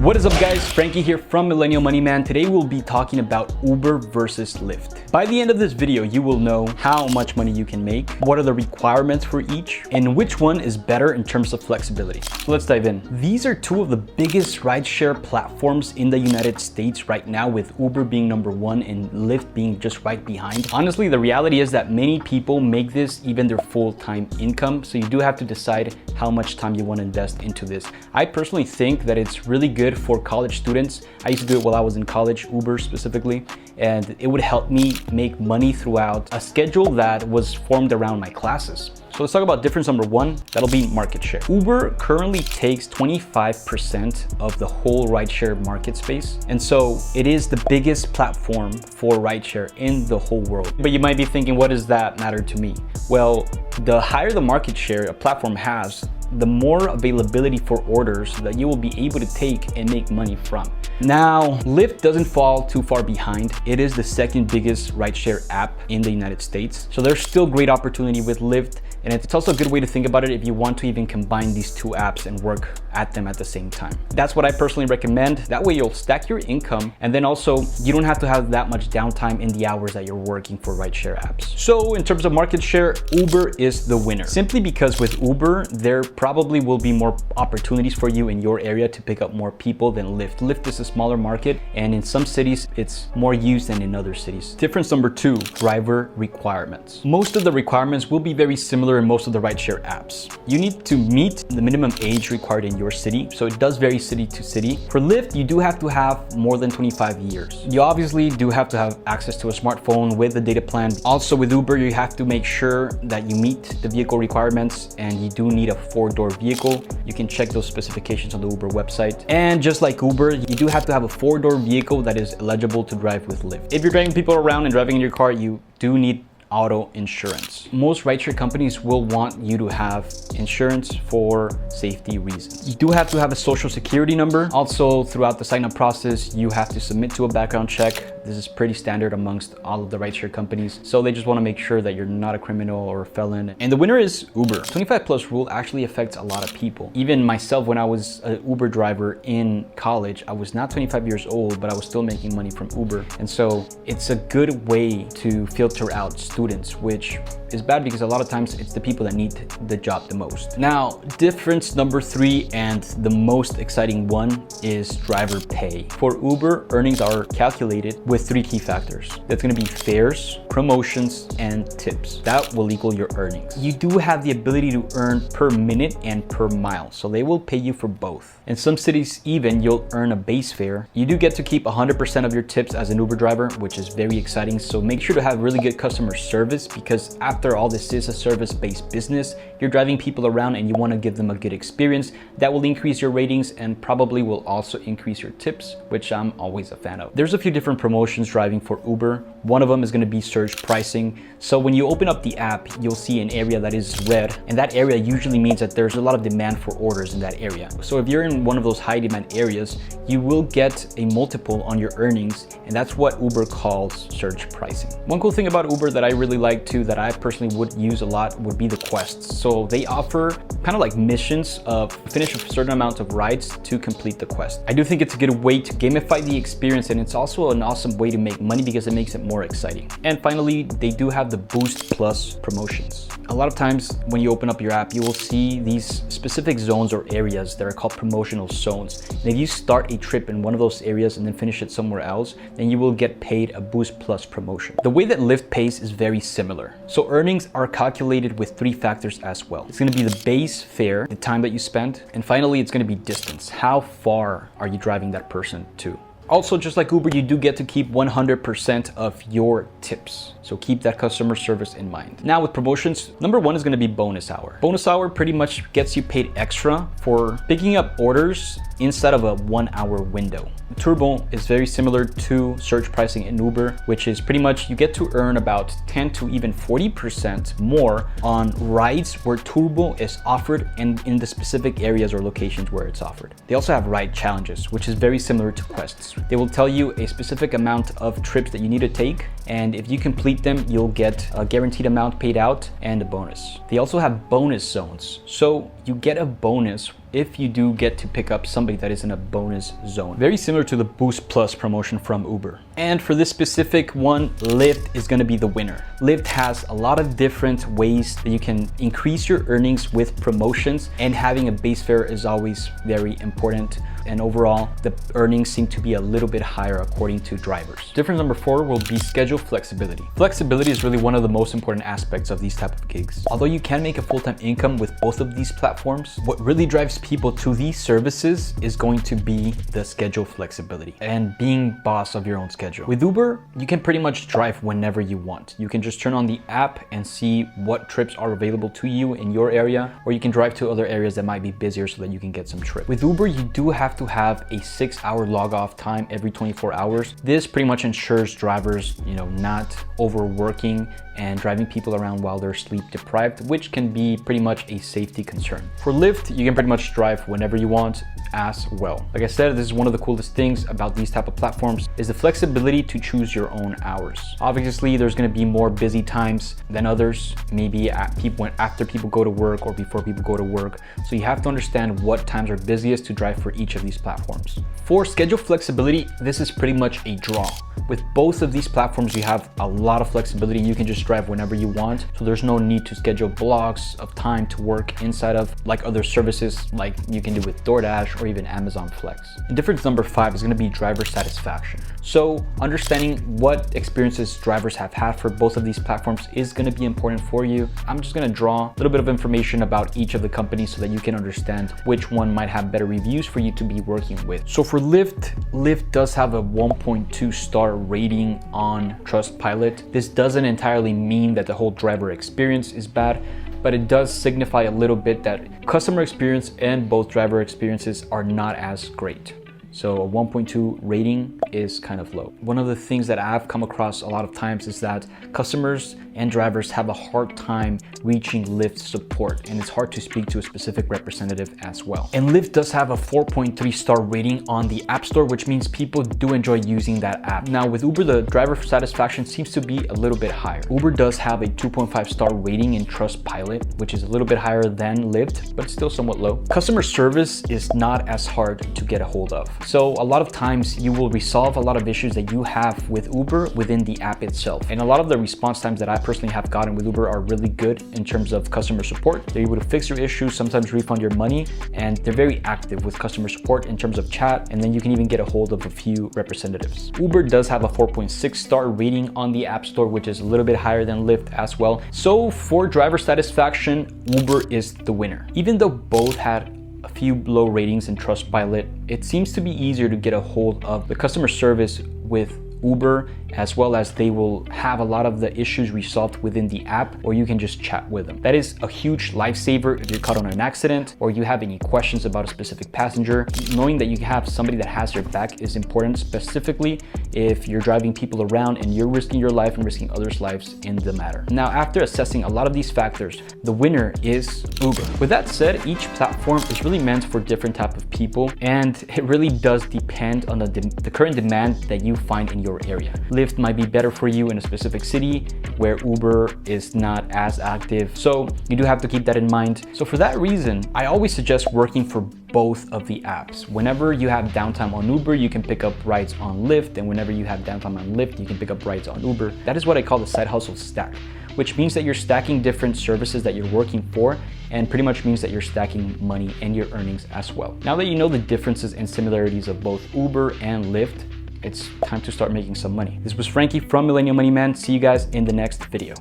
What is up guys, Frankie here from Millennial Money Man. Today we'll be talking about Uber versus Lyft. By the end of this video, you will know how much money you can make, what are the requirements for each, and which one is better in terms of flexibility. So let's dive in. These are two of the biggest rideshare platforms in the United States right now, with Uber being number one and Lyft being just right behind. Honestly, the reality is that many people make this even their full-time income, so you do have to decide how much time you want to invest into this. I personally think that it's really good for college students. I used to do it while I was in college, Uber specifically, and it would help me make money throughout a schedule that was formed around my classes. So let's talk about difference number one. That'll be market share. Uber currently takes 25% of the whole rideshare market space. And so it is the biggest platform for rideshare in the whole world. But you might be thinking, what does that matter to me? Well, the higher the market share a platform has, the more availability for orders that you will be able to take and make money from. Now, Lyft doesn't fall too far behind. It is the second biggest rideshare app in the United States. So there's still great opportunity with Lyft, and it's also a good way to think about it if you want to even combine these two apps and work at them at the same time. That's what I personally recommend. That way you'll stack your income, and then also you don't have to have that much downtime in the hours that you're working for rideshare apps. So in terms of market share, Uber is the winner. Simply because with Uber, there probably will be more opportunities for you in your area to pick up more people than Lyft. Lyft is a smaller market, and in some cities, it's more used than in other cities. Difference number two, driver requirements. Most of the requirements will be very similar in most of the rideshare apps. You need to meet the minimum age required in your city, so it does vary city to city. For Lyft, you do have to have more than 25 years. You obviously do have to have access to a smartphone with a data plan. Also with Uber, you have to make sure that you meet the vehicle requirements, and you do need a 4-door vehicle. You can check those specifications on the Uber website. And just like Uber, you do have to have a 4-door vehicle that is eligible to drive with Lyft. If you're driving people around and driving in your car, you do need auto insurance. Most rideshare companies will want you to have insurance for safety reasons. You do have to have a social security number. Also, throughout the sign-up process, you have to submit to a background check. This is pretty standard amongst all of the rideshare companies. So they just want to make sure that you're not a criminal or a felon. And the winner is Uber. 25+ rule actually affects a lot of people. Even myself, when I was an Uber driver in college, I was not 25 years old, but I was still making money from Uber. And so it's a good way to filter out students, which is bad because a lot of times it's the people that need the job the most. Now, difference number three, and the most exciting one, is driver pay. For Uber, earnings are calculated with three key factors. That's going to be fares, promotions, and tips. That will equal your earnings. You do have the ability to earn per minute and per mile, so they will pay you for both. In some cities, even you'll earn a base fare. You do get to keep 100% of your tips as an Uber driver, which is very exciting. So make sure to have really good customer service, because after all, this is a service-based business. You're driving people around and you want to give them a good experience. That will increase your ratings and probably will also increase your tips, which I'm always a fan of. There's a few different promotions driving for Uber. One of them is going to be surge pricing. So when you open up the app, you'll see an area that is red, and that area usually means that there's a lot of demand for orders in that area. So if you're in one of those high demand areas, you will get a multiple on your earnings, and that's what Uber calls surge pricing. One cool thing about Uber that I really like too, that I personally would use a lot, would be the quests. So they offer kind of like missions of finish a certain amount of rides to complete the quest. I do think it's a good way to gamify the experience, and it's also an awesome way to make money because it makes it more exciting. And finally, they do have the Boost Plus promotions. A lot of times when you open up your app, you will see these specific zones or areas that are called promotional zones. And if you start a trip in one of those areas and then finish it somewhere else, then you will get paid a Boost Plus promotion. The way that Lyft pays is very similar. So earnings are calculated with three factors as well. It's going to be the base fare, the time that you spent, and finally it's going to be distance. How far are you driving that person to? Also, just like Uber, you do get to keep 100% of your tips. So keep that customer service in mind. Now with promotions, number one is going to be bonus hour. Bonus hour pretty much gets you paid extra for picking up orders inside of a 1-hour window. Turbo is very similar to surge pricing in Uber, which is pretty much you get to earn about 10 to even 40% more on rides where Turbo is offered and in the specific areas or locations where it's offered. They also have ride challenges, which is very similar to quests. They will tell you a specific amount of trips that you need to take, and if you complete them, you'll get a guaranteed amount paid out and a bonus. They also have bonus zones. So you get a bonus if you do get to pick up somebody that is in a bonus zone. Very similar to the Boost Plus promotion from Uber. And for this specific one, Lyft is gonna be the winner. Lyft has a lot of different ways that you can increase your earnings with promotions, and having a base fare is always very important. And overall, the earnings seem to be a little bit higher according to drivers. Difference number 4 will be schedule flexibility. Flexibility is really one of the most important aspects of these type of gigs. Although you can make a full-time income with both of these platforms, what really drives people to these services is going to be the schedule flexibility and being boss of your own schedule. With Uber, you can pretty much drive whenever you want. You can just turn on the app and see what trips are available to you in your area, or you can drive to other areas that might be busier so that you can get some trips. With Uber, you do have to have a 6-hour log off time every 24 hours. This pretty much ensures drivers, not overworking and driving people around while they're sleep deprived, which can be pretty much a safety concern. For Lyft, you can pretty much drive whenever you want as well. Like I said, this is one of the coolest things about these type of platforms is the flexibility to choose your own hours. Obviously, there's going to be more busy times than others, maybe after people go to work or before people go to work. So you have to understand what times are busiest to drive for each of these platforms. For schedule flexibility, this is pretty much a draw. With both of these platforms, you have a lot of flexibility. You can just drive whenever you want. So there's no need to schedule blocks of time to work inside of like other services like you can do with DoorDash or even Amazon Flex. And difference number 5 is going to be driver satisfaction. So understanding what experiences drivers have had for both of these platforms is going to be important for you. I'm just going to draw a little bit of information about each of the companies so that you can understand which one might have better reviews for you to be working with. So for Lyft does have a 1.2 star rating on Trustpilot. This doesn't entirely mean that the whole driver experience is bad, but it does signify a little bit that customer experience and both driver experiences are not as great. So a 1.2 rating is kind of low. One of the things that I've come across a lot of times is that customers and drivers have a hard time reaching Lyft support, and it's hard to speak to a specific representative as well. And Lyft does have a 4.3 star rating on the App Store, which means people do enjoy using that app. Now with Uber, the driver satisfaction seems to be a little bit higher. Uber does have a 2.5 star rating in Trustpilot, which is a little bit higher than Lyft, but still somewhat low. Customer service is not as hard to get a hold of. So a lot of times you will resolve a lot of issues that you have with Uber within the app itself. And a lot of the response times that I personally have gotten with Uber are really good in terms of customer support. They're able to fix your issues, sometimes refund your money, and they're very active with customer support in terms of chat, and then you can even get a hold of a few representatives. Uber does have a 4.6 star rating on the App Store, which is a little bit higher than Lyft as well. So for driver satisfaction, Uber is the winner. Even though both had a few low ratings in Trustpilot, it seems to be easier to get a hold of the customer service with Uber, as well as they will have a lot of the issues resolved within the app, or you can just chat with them. That is a huge lifesaver if you're caught on an accident or you have any questions about a specific passenger. Knowing that you have somebody that has your back is important, specifically if you're driving people around and you're risking your life and risking others' lives in the matter. Now, after assessing a lot of these factors, the winner is Uber. With that said, each platform is really meant for different type of people, and it really does depend on the current demand that you find in your area. Lyft might be better for you in a specific city where Uber is not as active. So you do have to keep that in mind. So for that reason, I always suggest working for both of the apps. Whenever you have downtime on Uber, you can pick up rides on Lyft, and whenever you have downtime on Lyft, you can pick up rides on Uber. That is what I call the side hustle stack, which means that you're stacking different services that you're working for, and pretty much means that you're stacking money and your earnings as well. Now that you know the differences and similarities of both Uber and Lyft, it's time to start making some money. This was Frankie from Millennial Money Man. See you guys in the next video.